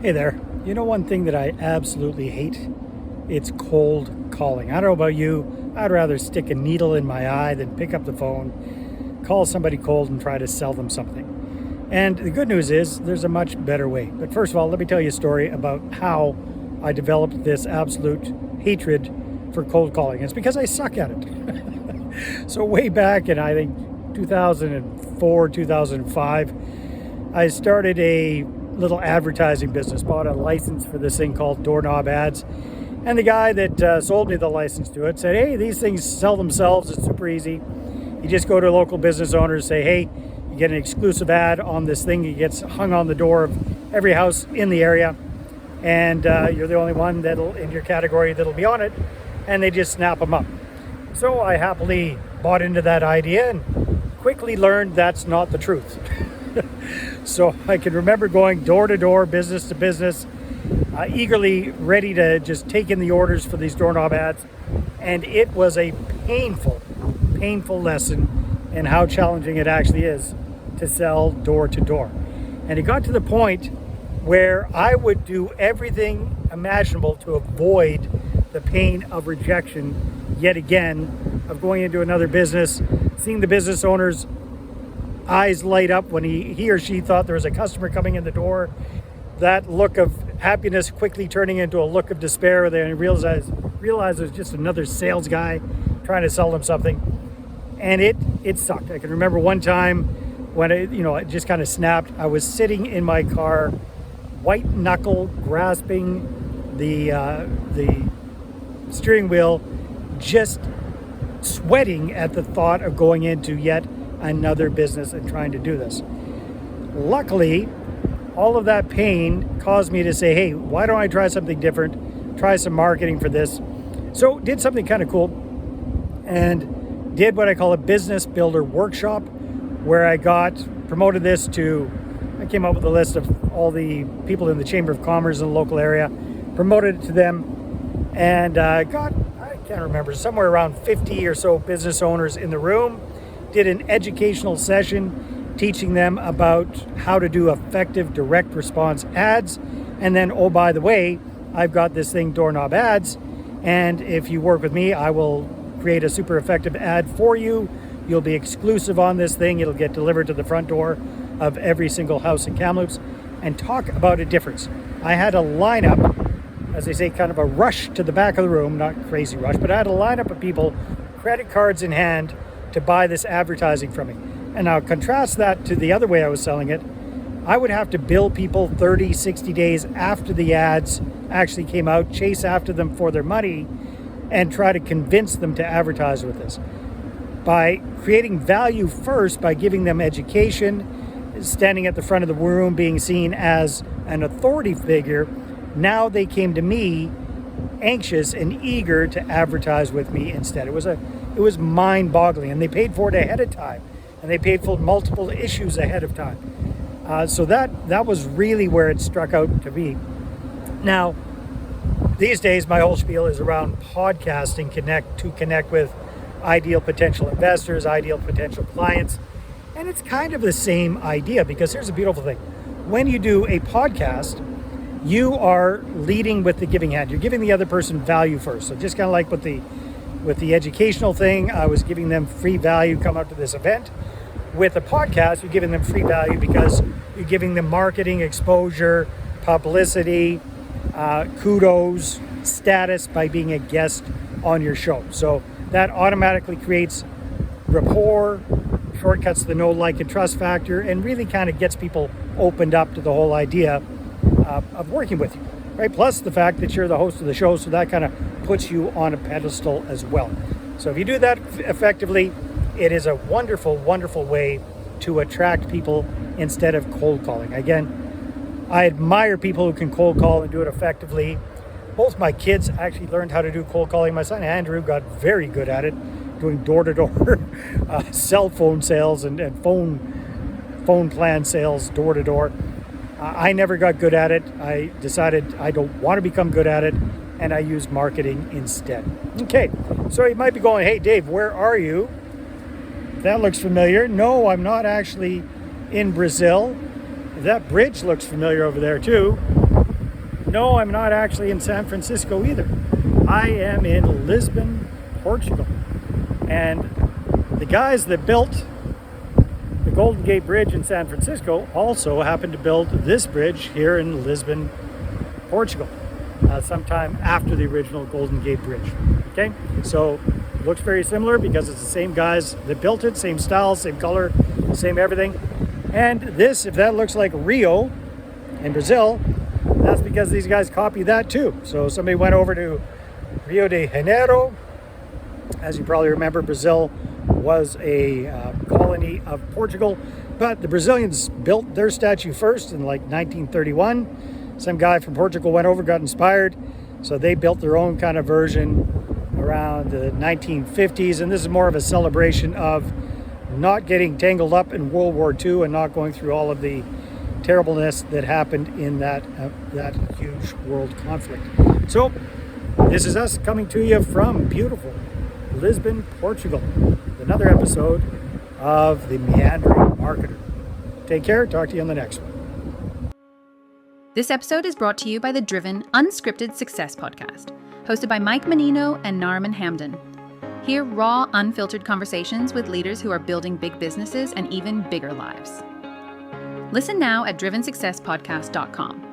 Hey there. You know one thing that I absolutely hate? It's cold calling. I don't know about you. I'd rather stick a needle in my eye than pick up the phone, call somebody cold and try to sell them something. And the good news is there's a much better way. But first of all, let me tell you a story about how I developed this absolute hatred for cold calling. It's because I suck at it. So way back in, I think, 2004, 2005, I started a little advertising business, bought a license for this thing called doorknob ads. And the guy that sold me the license to it said, hey, these things sell themselves. It's super easy. You just go to a local business owner and say, hey, you get an exclusive ad on this thing. It gets hung on the door of every house in the area. And you're the only one that'll in your category that'll be on it. And they just snap them up. So I happily bought into that idea and quickly learned that's not the truth. So I can remember going door to door, business to business, eagerly ready to just take in the orders for these doorknob ads. And it was a painful lesson in how challenging it actually is to sell door to door. And it got to the point where I would do everything imaginable to avoid the pain of rejection yet again, of going into another business, seeing the business owner's eyes light up when he or she thought there was a customer coming in the door, that look of happiness quickly turning into a look of despair where they realize it was just another sales guy trying to sell them something. And it sucked. I can remember one time when it just kind of snapped. I was sitting in my car, white knuckle grasping the steering wheel, just sweating at the thought of going into yet another business and trying to do this. Luckily, all of that pain caused me to say, hey, why don't I try something different, try some marketing for this. So did something kind of cool and did what I call a business builder workshop, where I promoted this to, I came up with a list of all the people in the Chamber of Commerce in the local area, promoted it to them, and got, I can't remember, somewhere around 50 or so business owners in the room, did an educational session teaching them about how to do effective direct response ads. And then, oh, by the way, I've got this thing, doorknob ads. And if you work with me, I will create a super effective ad for you. You'll be exclusive on this thing. It'll get delivered to the front door of every single house in Kamloops. And talk about a difference. I had a lineup, as they say, kind of a rush to the back of the room, not crazy rush, but I had a lineup of people, credit cards in hand, to buy this advertising from me. And now contrast that to the other way I was selling it. I would have to bill people 30, 60 days after the ads actually came out, chase after them for their money, and try to convince them to advertise with us. By creating value first, by giving them education, standing at the front of the room, being seen as an authority figure, now they came to me anxious and eager to advertise with me instead. It was mind-boggling, and they paid for it ahead of time, and they paid for multiple issues ahead of time. So that was really where it struck out to me. Now, these days, my whole spiel is around podcasting to connect with ideal potential investors, ideal potential clients, and it's kind of the same idea, because here's a beautiful thing. When you do a podcast, you are leading with the giving hand. You're giving the other person value first. So just kind of like with the educational thing, I was giving them free value, come out to this event. With a podcast, you're giving them free value because you're giving them marketing, exposure, publicity, kudos, status by being a guest on your show. So that automatically creates rapport, shortcuts the know, like, and trust factor, and really kind of gets people opened up to the whole idea of working with you, right? Plus the fact that you're the host of the show, so that kind of puts you on a pedestal as well. So if you do that effectively, it is a wonderful, wonderful way to attract people instead of cold calling. Again, I admire people who can cold call and do it effectively. Both my kids actually learned how to do cold calling. My son Andrew got very good at it, doing door-to-door cell phone sales and phone plan sales door-to-door. I never got good at it. I decided I don't want to become good at it, and I use marketing instead. Okay, so you might be going, hey Dave, where are you? That looks familiar. No, I'm not actually in Brazil. That bridge looks familiar over there too. No, I'm not actually in San Francisco either. I am in Lisbon, Portugal. And the guys that built the Golden Gate Bridge in San Francisco also happened to build this bridge here in Lisbon, Portugal, sometime after the original Golden Gate Bridge. Okay, so it looks very similar because it's the same guys that built it, same style, same color, same everything. And this, if that looks like Rio in Brazil, that's because these guys copied that too. So somebody went over to Rio de Janeiro. As you probably remember, Brazil was a colony of Portugal, but the Brazilians built their statue first in like 1931. Some guy from Portugal went over, got inspired, so they built their own kind of version around the 1950s, and this is more of a celebration of not getting tangled up in World War II and not going through all of the terribleness that happened in that huge world conflict. So this is us coming to you from beautiful Lisbon, Portugal, with another episode of the Meandering Marketer. Take care. Talk to you on the next one. This episode is brought to you by the Driven Unscripted Success Podcast, hosted by Mike Menino and Narman Hamden. Hear raw, unfiltered conversations with leaders who are building big businesses and even bigger lives. Listen now at drivensuccesspodcast.com.